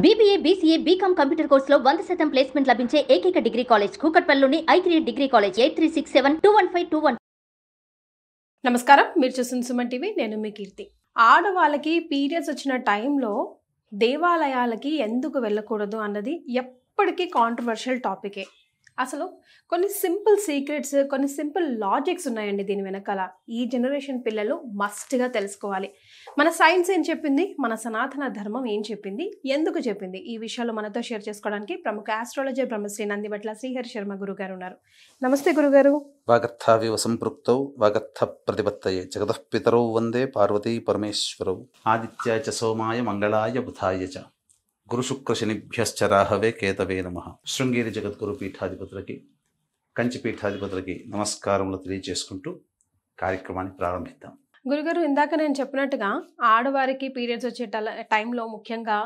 BBA, BCA, BCom computer కోర్సులో 100% placement లభించే ఏకైక డిగ్రీ కాలేజ్ కూకట్పల్లిలోని I3 డిగ్రీ కాలేజ్ 8367215215. నమస్కారం, మీరు చూస్తున్న సుమన్ టీవీ. నేను మీ కీర్తి. ఆడవాళ్ళకి పీరియడ్స్ వచ్చిన టైంలో దేవాలయాలకి ఎందుకు వెళ్ళకూడదు అన్నది ఎప్పటికీ కాంట్రవర్షియల్ టాపికే. అసలు కొన్ని సింపుల్ సీక్రెట్స్, కొన్ని సింపుల్ లాజిక్స్ ఉన్నాయండి దీని వెనకాల. ఈ జనరేషన్ పిల్లలు మస్ట్గా తెలుసుకోవాలి. మన సైన్స్ ఏం చెప్పింది, మన సనాతన ధర్మం ఏం చెప్పింది, ఎందుకు చెప్పింది, ఈ విషయాలు మనతో షేర్ చేసుకోవడానికి ప్రముఖ ఆస్ట్రాలజర్ బ్రహ్మశ్రీ నందిబట్ల శ్రీహరి శర్మ గురుగారు ఉన్నారు. నమస్తే గురుగారు. వాగర్థావివ సంపృక్తౌ వాగర్థ ప్రతిపత్తయే జగతః పితరౌ వందే పార్వతీ పరమేశ్వరౌ ఆదిత్యాయ చ సోమాయ మంగళాయ బుధాయ చ గురు శుక్ర శనిభ్యశ్చ రాహవే కేతవే నమః. శృంగేరి జగద్గురు పీఠాధిపతులకి, కంచి పీఠాధిపతులకి నమస్కారములు తెలియజేసుకుంటూ కార్యక్రమాన్ని ప్రారంభిద్దాం. గురుగారు, ఇందాక నేను చెప్పినట్టుగా ఆడవారికి పీరియడ్స్ వచ్చే టైంలో ముఖ్యంగా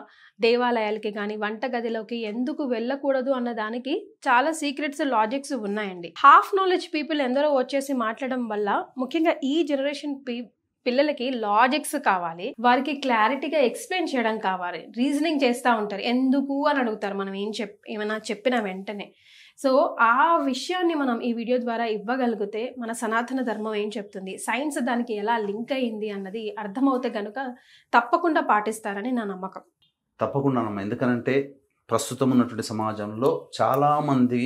దేవాలయాలకి కానీ వంటగదిలోకి ఎందుకు వెళ్ళకూడదు అన్న దానికి చాలా సీక్రెట్స్, లాజిక్స్ ఉన్నాయండి. హాఫ్ నాలెడ్జ్ పీపుల్ ఎందరో వచ్చేసి మాట్లాడడం వల్ల ముఖ్యంగా ఈ జనరేషన్ పిల్లలకి లాజిక్స్ కావాలి, వారికి క్లారిటీగా ఎక్స్ప్లెయిన్ చేయడం కావాలి. రీజనింగ్ చేస్తూ ఉంటారు, ఎందుకు అని అడుగుతారు మనం ఏమైనా చెప్పిన వెంటనే. సో ఆ విషయాన్ని మనం ఈ వీడియో ద్వారా ఇవ్వగలిగితే మన సనాతన ధర్మం ఏం చెప్తుంది, సైన్స్ దానికి ఎలా లింక్ అయింది అన్నది అర్థమవుతే కనుక తప్పకుండా పాటిస్తారని నా నమ్మకం. తప్పకుండా అమ్మా. ఎందుకనంటే ప్రస్తుతం ఉన్నటువంటి సమాజంలో చాలామంది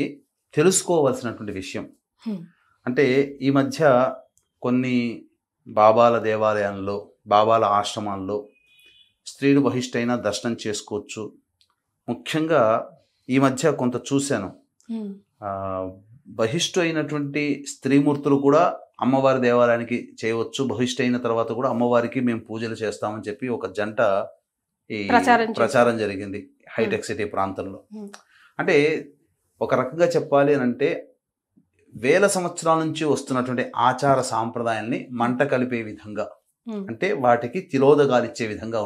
తెలుసుకోవాల్సినటువంటి విషయం. అంటే ఈ మధ్య కొన్ని బాబాల దేవాలయాల్లో, బాబాల ఆశ్రమాల్లో స్త్రీలు బహిష్టైన దర్శనం చేసుకోవచ్చు. ముఖ్యంగా ఈ మధ్య కొంత చూశాను, బహిష్టు అయినటువంటి స్త్రీమూర్తులు కూడా అమ్మవారి దేవాలయానికి చేయవచ్చు, బహిష్టు అయిన తర్వాత కూడా అమ్మవారికి మేము పూజలు చేస్తామని చెప్పి ఒక జంట ఈ ప్రచారం జరిగింది హైటెక్ సిటీ ప్రాంతంలో. అంటే ఒక రకంగా చెప్పాలి అని అంటే వేల సంవత్సరాల నుంచి వస్తున్నటువంటి ఆచార సాంప్రదాయాల్ని మంట కలిపే విధంగా, అంటే వాటికి తిరోధగాలిచ్చే విధంగా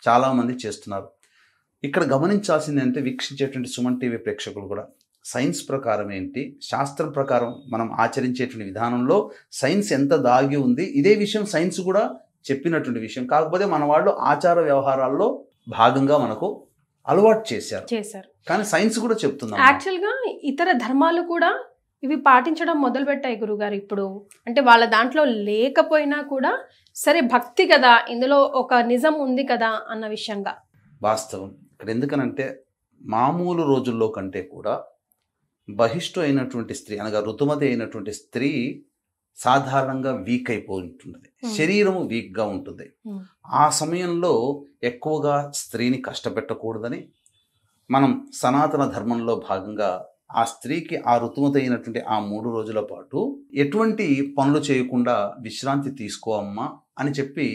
చాలామంది చేస్తున్నారు. ఇక్కడ గమనించాల్సింది అంటే వీక్షించేటువంటి సుమన్ టీవీ ప్రేక్షకులు కూడా సైన్స్ ప్రకారం ఏంటి, శాస్త్రం ప్రకారం మనం ఆచరించేటువంటి విధానంలో సైన్స్ ఎంత దాగి ఉంది, ఇదే విషయం సైన్స్ కూడా చెప్పినటువంటి విషయం. కాకపోతే మన వాళ్ళు ఆచార వ్యవహారాల్లో భాగంగా మనకు అలవాటు చేశారు. కానీ సైన్స్ కూడా చెప్తుంది. యాక్చువల్గా ఇతర ధర్మాలు కూడా ఇవి పాటించడం మొదలుపెట్టాయి గురుగారు ఇప్పుడు. అంటే వాళ్ళ దాంట్లో లేకపోయినా కూడా సరే భక్తి కదా, ఇందులో ఒక నిజం ఉంది కదా అన్న విషయంగా. వాస్తవం ఇక్కడ ఎందుకనంటే మామూలు రోజుల్లో కంటే కూడా బహిష్టు అయినటువంటి స్త్రీ అనగా ఋతుమతి అయినటువంటి స్త్రీ సాధారణంగా వీక్ అయిపోయి ఉంటుంది, శరీరము వీక్గా ఉంటుంది. ఆ సమయంలో ఎక్కువగా స్త్రీని కష్టపెట్టకూడదని మనం సనాతన ధర్మంలో భాగంగా ఆ స్త్రీకి ఆ ఋతుమతి అయినటువంటి ఆ 3 రోజుల పాటు ఎటువంటి పనులు చేయకుండా విశ్రాంతి తీసుకో అమ్మా అని చెప్పి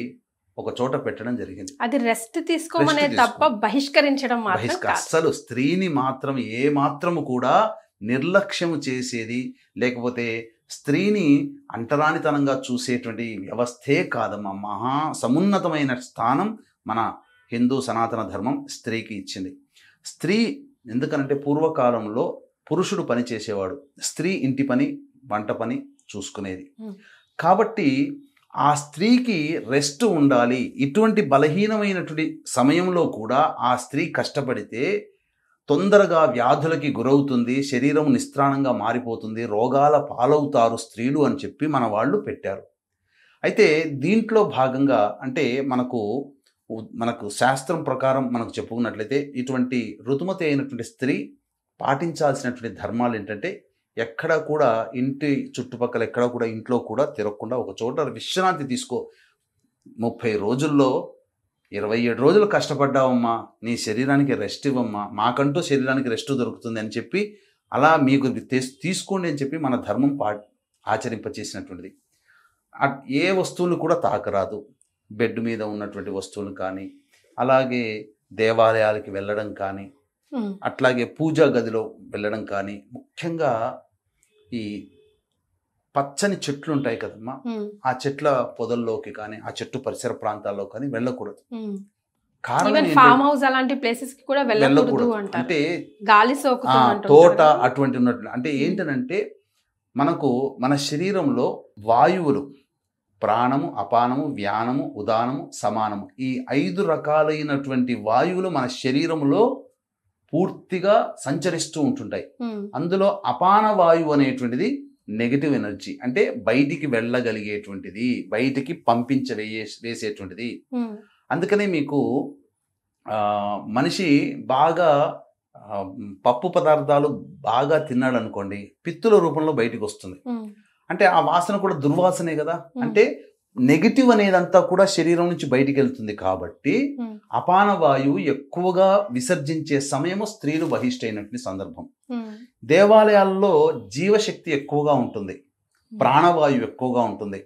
ఒక చోట పెట్టడం జరిగింది. అది రెస్ట్ తీసుకోమనే తప్ప బహిష్కరించడం అస్సలు స్త్రీని మాత్రం ఏ మాత్రము కూడా నిర్లక్ష్యము చేసేది, లేకపోతే స్త్రీని అంటరానితనంగా చూసేటువంటి వ్యవస్థే కాదమ్మా. మహా సమున్నతమైన స్థానం మన హిందూ సనాతన ధర్మం స్త్రీకి ఇచ్చింది. స్త్రీ ఎందుకనంటే పూర్వకాలంలో పురుషుడు పని చేసేవాడు, స్త్రీ ఇంటి పని, వంట పని చూసుకునేది. కాబట్టి ఆ స్త్రీకి రెస్ట్ ఉండాలి. ఇటువంటి బలహీనమైనటువంటి సమయంలో కూడా ఆ స్త్రీ కష్టపడితే తొందరగా వ్యాధులకి గురవుతుంది, శరీరం నిస్త్రాణంగా మారిపోతుంది, రోగాల పాలవుతారు స్త్రీలు అని చెప్పి మన వాళ్ళు పెట్టారు. అయితే దీంట్లో భాగంగా అంటే మనకు శాస్త్రం ప్రకారం మనకు చెప్పుకున్నట్లయితే ఇటువంటి ఋతుమతి అయినటువంటి స్త్రీ పాటించాల్సినటువంటి ధర్మాలు ఏంటంటే ఎక్కడ కూడా ఇంటి చుట్టుపక్కల ఎక్కడ కూడా ఇంట్లో కూడా తిరగకుండా ఒక చోట విశ్రాంతి తీసుకో. 30 రోజుల్లో 27 రోజులు కష్టపడ్డావమ్మా, నీ శరీరానికి రెస్ట్ ఇవ్వమ్మా, మాకంటూ శరీరానికి రెస్ట్ దొరుకుతుంది అని చెప్పి అలా మీకు తీసుకోండి అని చెప్పి మన ధర్మం ఆచరింపచేసినటువంటిది. ఏ వస్తువులు కూడా తాకరాదు, బెడ్ మీద ఉన్నటువంటి వస్తువులు కానీ, అలాగే దేవాలయాలకి వెళ్ళడం కానీ, అట్లాగే పూజా గదిలో వెళ్ళడం కానీ, ముఖ్యంగా ఈ పచ్చని చెట్లు ఉంటాయి కదమ్మా, ఆ చెట్ల పొదల్లోకి కానీ, ఆ చెట్టు పరిసర ప్రాంతాల్లో కానీ వెళ్ళకూడదు. వెళ్ళకూడదు అంటే తోట అటువంటి ఉన్నట్లు. అంటే ఏంటనంటే మన శరీరంలో వాయువులు ప్రాణము, అపానము, వ్యానము, ఉదానము, సమానము. ఈ 5 రకాలైనటువంటి వాయువులు మన శరీరంలో పూర్తిగా సంచరిస్తూ ఉంటుంటాయి. అందులో అపాన వాయువు అనేటువంటిది నెగటివ్ ఎనర్జీ, అంటే బయటికి వెళ్ళగలిగేటువంటిది, బయటికి వేసేటువంటిది. అందుకనే మీకు మనిషి బాగా పప్పు పదార్థాలు బాగా తిన్నాడు అనుకోండి, పిత్తుల రూపంలో బయటికి వస్తుంది. అంటే ఆ వాసన కూడా దుర్వాసనే కదా. అంటే నెగిటివ్ అనేదంతా కూడా శరీరం నుంచి బయటికి వెళ్తుంది. కాబట్టి అపాన వాయువు ఎక్కువగా విసర్జించే సమయము స్త్రీలు బహిష్టైనటువంటి సందర్భం. దేవాలయాల్లో జీవశక్తి ఎక్కువగా ఉంటుంది, ప్రాణవాయువు ఎక్కువగా ఉంటుంది.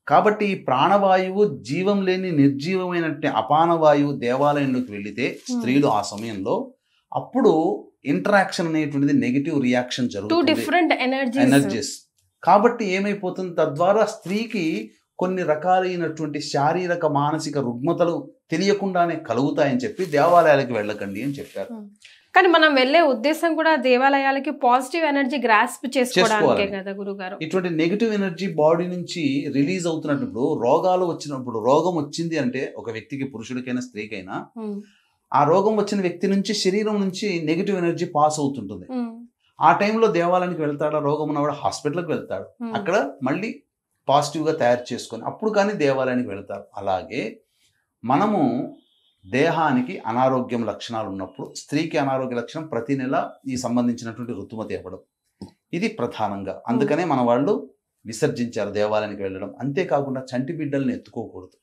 కాబట్టి ఈ ప్రాణవాయువు జీవం లేని నిర్జీవమైనటువంటి అపాన వాయువు దేవాలయంలోకి వెళితే స్త్రీలు ఆ సమయంలో అప్పుడు ఇంటరాక్షన్ అనేటువంటిది నెగిటివ్ రియాక్షన్ జరుగుతుంది, ఎనర్జీస్. కాబట్టి ఏమైపోతుంది, తద్వారా స్త్రీకి కొన్ని రకాలైనటువంటి శారీరక మానసిక రుగ్మతలు తెలియకుండానే కలుగుతాయని చెప్పి దేవాలయాలకు వెళ్ళకండి అని చెప్పారు. కానీ మనం వెళ్ళే ఉద్దేశం కూడా దేవాలయాలకి పాజిటివ్ ఎనర్జీ గ్రాస్ప్ చేసుకోవడానికే కదా గురుగారు. ఇటువంటి నెగిటివ్ ఎనర్జీ బాడీ నుంచి రిలీజ్ అవుతున్నప్పుడు రోగాలు వచ్చినప్పుడు, రోగం వచ్చింది అంటే ఒక వ్యక్తికి, పురుషుడికైనా స్త్రీకైనా, ఆ రోగం వచ్చిన వ్యక్తి నుంచి శరీరం నుంచి నెగిటివ్ ఎనర్జీ పాస్ అవుతుంటుంది. ఆ టైంలో దేవాలయానికి వెళ్తాడు, రోగం ఉన్నవాడు హాస్పిటల్కి వెళ్తాడు, అక్కడ మళ్ళీ పాజిటివ్గా తయారు చేసుకొని అప్పుడు కానీ దేవాలయానికి వెళ్తారు. అలాగే మనము దేహానికి అనారోగ్యం లక్షణాలు ఉన్నప్పుడు, స్త్రీకి అనారోగ్య లక్షణం ప్రతి నెల ఈ సంబంధించినటువంటి ఋతుమతి అవ్వడం, ఇది ప్రధానంగా. అందుకనే మన వాళ్ళు విసర్జించారు దేవాలయానికి వెళ్ళడం. అంతేకాకుండా చంటి బిడ్డల్ని ఎత్తుకోకూడదు.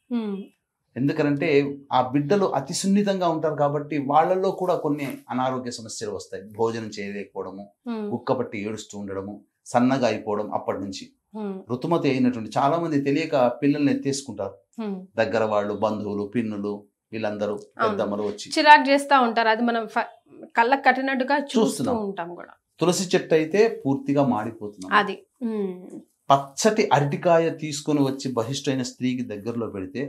ఎందుకంటే ఆ బిడ్డలు అతి సున్నితంగా ఉంటారు కాబట్టి వాళ్ళల్లో కూడా కొన్ని అనారోగ్య సమస్యలు వస్తాయి. భోజనం చేయలేకపోవడము, ఉక్కపట్టి ఏడుస్తూ ఉండడము, సన్నగా అయిపోవడం. అప్పటి నుంచి ఋతుమతి అయినటువంటి చాలా మంది తెలియక పిల్లల్ని ఎత్తేసుకుంటారు. దగ్గర వాళ్ళు, బంధువులు, పిన్నులు, వీళ్ళందరూ పెద్దమ్మలు వచ్చి చిరాకు చేస్తూ ఉంటారు. అది మనం కళ్ళకు కట్టినట్టుగా చూస్తూ ఉంటాం కూడా. తులసి చెట్టు అయితే పూర్తిగా మాడిపోతుంది. అది పచ్చటి అరటికాయ తీసుకొని వచ్చి బహిష్టైన స్త్రీకి దగ్గరలో పెడితే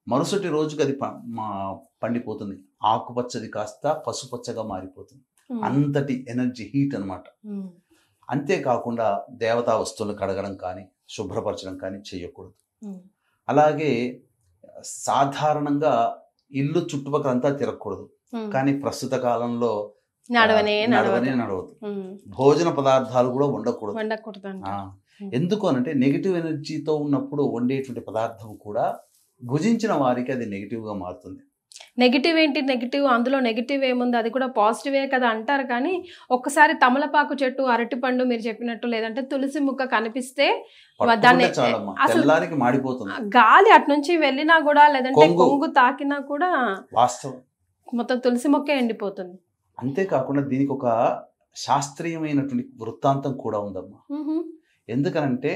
మరుసటి రోజుకి అది పండిపోతుంది. ఆకుపచ్చది కాస్త పసుపచ్చగా మారిపోతుంది. అంతటి ఎనర్జీ, హీట్ అన్నమాట. అంతేకాకుండా దేవతా వస్తువులు కడగడం కానీ శుభ్రపరచడం కానీ చేయకూడదు. అలాగే సాధారణంగా ఇల్లు చుట్టుపక్కల అంతా తిరగకూడదు. కానీ ప్రస్తుత కాలంలో నడవదు. భోజన పదార్థాలు కూడా వండకూడదు. ఎందుకు అనంటే నెగిటివ్ ఎనర్జీతో ఉన్నప్పుడు వండేటువంటి పదార్థం కూడా భుజించిన వారికి అది నెగిటివ్గా మారుతుంది. నెగిటివ్ ఏంటి, నెగిటివ్ అందులో నెగిటివ్ ఏముంది, అది కూడా పాజిటివే కదా అంటారు. కానీ ఒక్కసారి తమలపాకు చెట్టు, అరటిపండు మీరు చెప్పినట్టు, లేదంటే తులసి ముక్క కనిపిస్తే దాన్ని అసలు మాడిపోతుంది. గాలి అటు నుంచి వెళ్ళినా కూడా, లేదంటే కొంగు తాకినా కూడా వాస్తవం మొత్తం తులసి మొక్కే ఎండిపోతుంది. అంతేకాకుండా దీనికి ఒక శాస్త్రీయమైనటువంటి వృత్తాంతం కూడా ఉందమ్మా. ఎందుకనంటే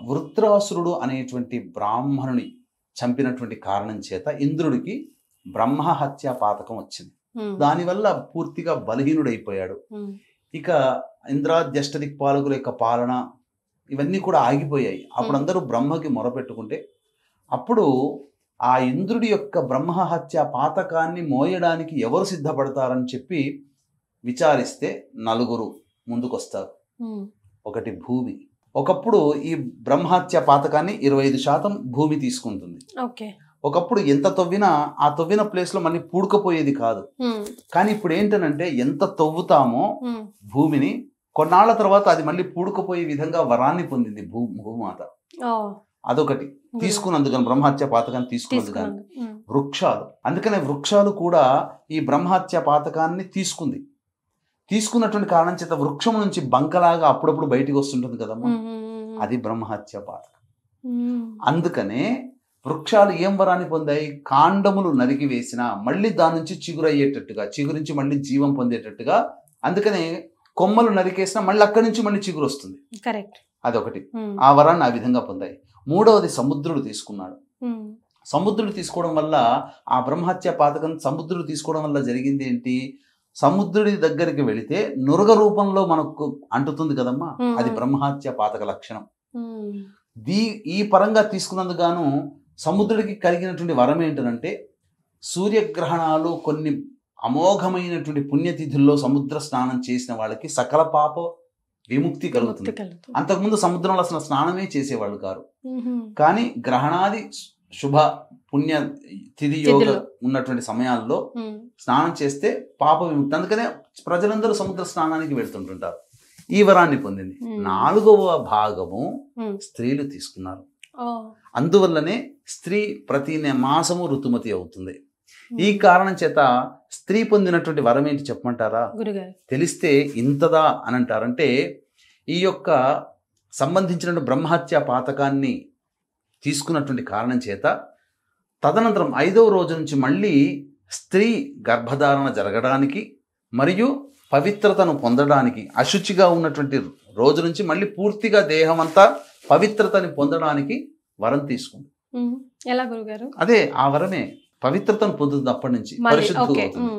వృత్రాసురుడు అనేటువంటి బ్రాహ్మణుని చంపినటువంటి కారణం చేత ఇంద్రుడికి బ్రహ్మహత్య పాతకం వచ్చింది. దానివల్ల పూర్తిగా బలహీనుడైపోయాడు. ఇక ఇంద్రాద్యష్ట దిక్పాలకుల యొక్క పాలన ఇవన్నీ కూడా ఆగిపోయాయి. అప్పుడు అందరూ బ్రహ్మకి మొరపెట్టుకుంటే అప్పుడు ఆ ఇంద్రుడి యొక్క బ్రహ్మహత్య పాతకాన్ని మోయడానికి ఎవరు సిద్ధపడతారని చెప్పి విచారిస్తే 4 ముందుకొస్తారు. ఒకటి భూమి. ఒకప్పుడు ఈ బ్రహ్మహత్య పాతకాన్ని 25% భూమి తీసుకుంటుంది. ఒకప్పుడు ఎంత తవ్వినా ఆ తవ్విన ప్లేస్ లో మళ్ళీ పూడుకపోయేది కాదు. కానీ ఇప్పుడు ఏంటనంటే ఎంత తవ్వుతామో భూమిని, కొన్నాళ్ల తర్వాత అది మళ్ళీ పూడుకుపోయే విధంగా వరాన్ని పొందింది భూమాత. అదొకటి తీసుకున్నందుకని, బ్రహ్మహత్య పాతకాన్ని తీసుకున్నందుకని. వృక్షాలు, అందుకనే వృక్షాలు కూడా ఈ బ్రహ్మహత్య పాతకాన్ని తీసుకున్నటువంటి కారణం చేత వృక్షం నుంచి బంకలాగా అప్పుడప్పుడు బయటికి వస్తుంటుంది కదమ్మా, అది బ్రహ్మహత్య పాతకం. అందుకనే వృక్షాలు ఏం వరాన్ని పొందాయి, కాండములు నరికి వేసినా మళ్ళీ దాని నుంచి చిగురు అయ్యేటట్టుగా, చిగురు నుంచి మళ్ళీ జీవం పొందేటట్టుగా. అందుకనే కొమ్మలు నరికేసినా మళ్ళీ అక్కడి నుంచి మళ్ళీ చిగురు వస్తుంది. అదొకటి, ఆ వరాన్ని ఆ విధంగా పొందాయి. 3వది సముద్రుడు తీసుకున్నాడు. సముద్రుడు తీసుకోవడం వల్ల, ఆ బ్రహ్మహత్య పాతకం సముద్రుడు తీసుకోవడం వల్ల జరిగింది ఏంటి, సముద్రుడి దగ్గరికి వెళితే నురగ రూపంలో మనకు అంటుతుంది కదమ్మా, అది బ్రహ్మహత్య పాతక లక్షణం. ఈ పరంగా తీసుకున్నందుకు గాను సముద్రుడికి కలిగినటువంటి వరం ఏంటంటే, సూర్యగ్రహణాలు కొన్ని అమోఘమైనటువంటి పుణ్యతిథుల్లో సముద్ర స్నానం చేసిన వాళ్ళకి సకల పాప విముక్తి కలుగుతుంది. కలుగుతుంది. అంతకుముందు సముద్రంలో అసలు స్నానమే చేసేవాళ్ళు కారు. మ్మ్. కానీ గ్రహణాది శుభ పుణ్య తిథి యోగ తిథిలో. ఉన్నటువంటి సమయాల్లో మ్మ్. స్నానం చేస్తే పాప విముక్తి. అందుకనే ప్రజలందరూ సముద్ర స్నానానికి వెళ్తుంటుంటారు. ఈ వరాన్ని పొందింది. 4వ భాగము మ్మ్. స్త్రీలు తీసుకున్నారు. ఓ. అందువల్లనే స్త్రీ ప్రతి మాసము ఋతుమతి అవుతుంది. ఈ కారణం చేత స్త్రీ పొందినటువంటి వరం ఏంటి చెప్పమంటారా? గురుగారు. తెలిస్తే ఇంతదా అని అంటారంటే, ఈ యొక్క సంబంధించిన బ్రహ్మహత్య పాతకాన్ని తీసుకున్నటువంటి కారణం చేత తదనంతరం 5వ రోజు నుంచి మళ్ళీ స్త్రీ గర్భధారణ జరగడానికి మరియు పవిత్రతను పొందడానికి, అశుచిగా ఉన్నటువంటి రోజు నుంచి మళ్ళీ పూర్తిగా దేహం అంతా పవిత్రతని పొందడానికి వరం తీసుకుంది. మ్మ్. ఎలా గురుగారు? అదే ఆ వరమే పవిత్రతను పొందుతుంది. అప్పటి నుంచి మళ్ళీ పరిశుద్ధులు ఓకే. అవుతుంది.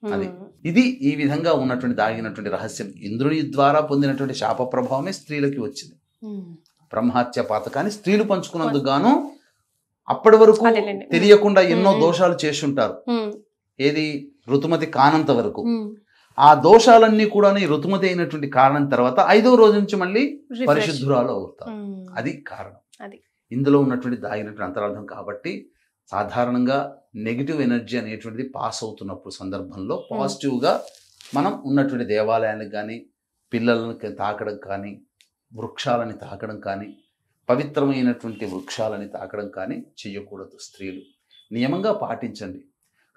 మ్మ్. అది ఇది ఈ విధంగా ఉన్నటువంటి దాగినటువంటి రహస్యం. ఇంద్రుని ద్వారా పొందినటువంటి శాప ప్రభావమే స్త్రీలకి వచ్చింది. మ్మ్. బ్రహ్మహత్య పాతకాన్ని స్త్రీలు పంచుకున్నందుకు గాను అప్పటి వరకు అదేలేండి. తెలియకుండా ఎన్నో మ్మ్. దోషాలు చేసి ఉంటారు. మ్మ్. ఏది ఋతుమతి కానంత వరకు. మ్మ్. ఆ దోషాలన్నీ కూడా ఈ ఋతుమతి అయినటువంటి కారణం తర్వాత 5వ రోజు నుంచి మళ్ళీ Refresh. పరిశుద్ధురాలు అవుతారు. మ్మ్. అది కారణం. అది. ఇందులో ఉన్నటువంటి దాగినటువంటి అంతరార్థం. కాబట్టి సాధారణంగా నెగిటివ్ ఎనర్జీ అనేటువంటిది పాస్ అవుతున్నప్పుడు సందర్భంలో పాజిటివ్గా మనం ఉన్నటువంటి దేవాలయాలకు కానీ, పిల్లలకి తాకడం కానీ, వృక్షాలని తాకడం కానీ, పవిత్రమైనటువంటి వృక్షాలని తాకడం కానీ చెయ్యకూడదు. స్త్రీలు నియమంగా పాటించండి.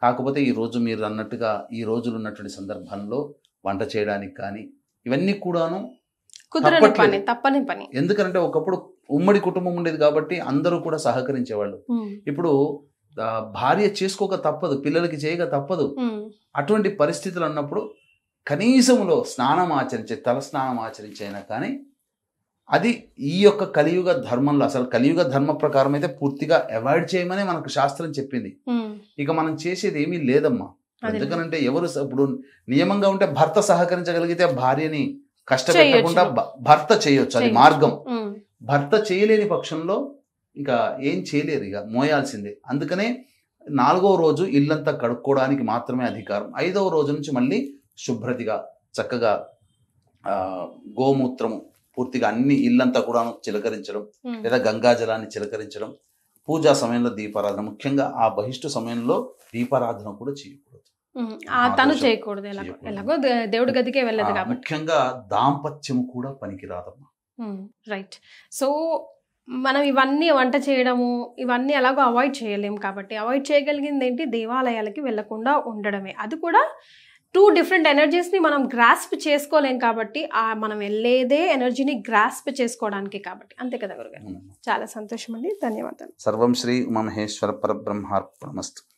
కాకపోతే ఈరోజు మీరు అన్నట్టుగా ఈ రోజులు ఉన్నటువంటి సందర్భంలో వంట చేయడానికి కానీ ఇవన్నీ కూడాను కుదరని తప్పట్లేదు. పని, తప్పని పని. ఎందుకంటే ఒకప్పుడు ఉమ్మడి కుటుంబం ఉండేది కాబట్టి అందరూ కూడా సహకరించేవాళ్ళు. మ్మ్. ఇప్పుడు భార్య చేసుకోక తప్పదు, పిల్లలకి చేయక తప్పదు. మ్మ్. అటువంటి పరిస్థితులు అన్నప్పుడు కనీసంలో స్నానం ఆచరించే, తల స్నానం ఆచరించైనా కానీ అది ఈ యొక్క కలియుగ ధర్మంలో, అసలు కలియుగ ధర్మ ప్రకారం అయితే పూర్తిగా అవాయిడ్ చేయమని మనకు శాస్త్రం చెప్పింది. మ్మ్. ఇక మనం చేసేది ఏమీ లేదమ్మా. అదే. ఎందుకనంటే ఎవరు ఇప్పుడు నియమంగా ఉంటే భర్త సహకరించగలిగితే భార్యని కష్టపెట్టకుండా భర్త చేయొచ్చు, అది మార్గం. మ్మ్. భర్త చేయలేని పక్షంలో ఇంకా ఏం చేయలేరు, ఇక మోయాల్సిందే. అందుకనే 4వ రోజు ఇల్లంతా కడుక్కోవడానికి మాత్రమే అధికారం. 5వ రోజు నుంచి మళ్ళీ శుభ్రతగా చక్కగా గోమూత్రము పూర్తిగా అన్ని ఇల్లంతా కూడా చిలకరించడం, మ్మ్. లేదా గంగాజలాన్ని చిలకరించడం, పూజా సమయంలో దీపారాధన, ముఖ్యంగా ఆ బహిష్టు సమయంలో దీపారాధన కూడా చేయకూడదు. మ్మ్. తను చేయకూడదు. ఎలాగో దేవుడి గదికే వెళ్ళదు కాబట్టి. ముఖ్యంగా దాంపత్యం కూడా పనికిరాదమ్మా. రైట్. సో మనం ఇవన్నీ వంట చేయడము ఇవన్నీ ఎలాగో అవాయిడ్ చేయలేము కాబట్టి అవాయిడ్ చేయగలిగింది ఏంటి? దేవాలయాలకి వెళ్ళకుండా ఉండడమే. అది కూడా 2 డిఫరెంట్ ఎనర్జీస్ని మనం గ్రాస్ప్ చేసుకోలేం కాబట్టి మనం వెళ్ళేదే ఎనర్జీని గ్రాస్ప్ చేసుకోవడానికి కాబట్టి. అంతే కదా గురుగారు? చాలా సంతోషం అండి. ధన్యవాదాలు. సర్వం శ్రీ ఉమామహేశ్వర పరబ్రహ్మార్పణమస్తు.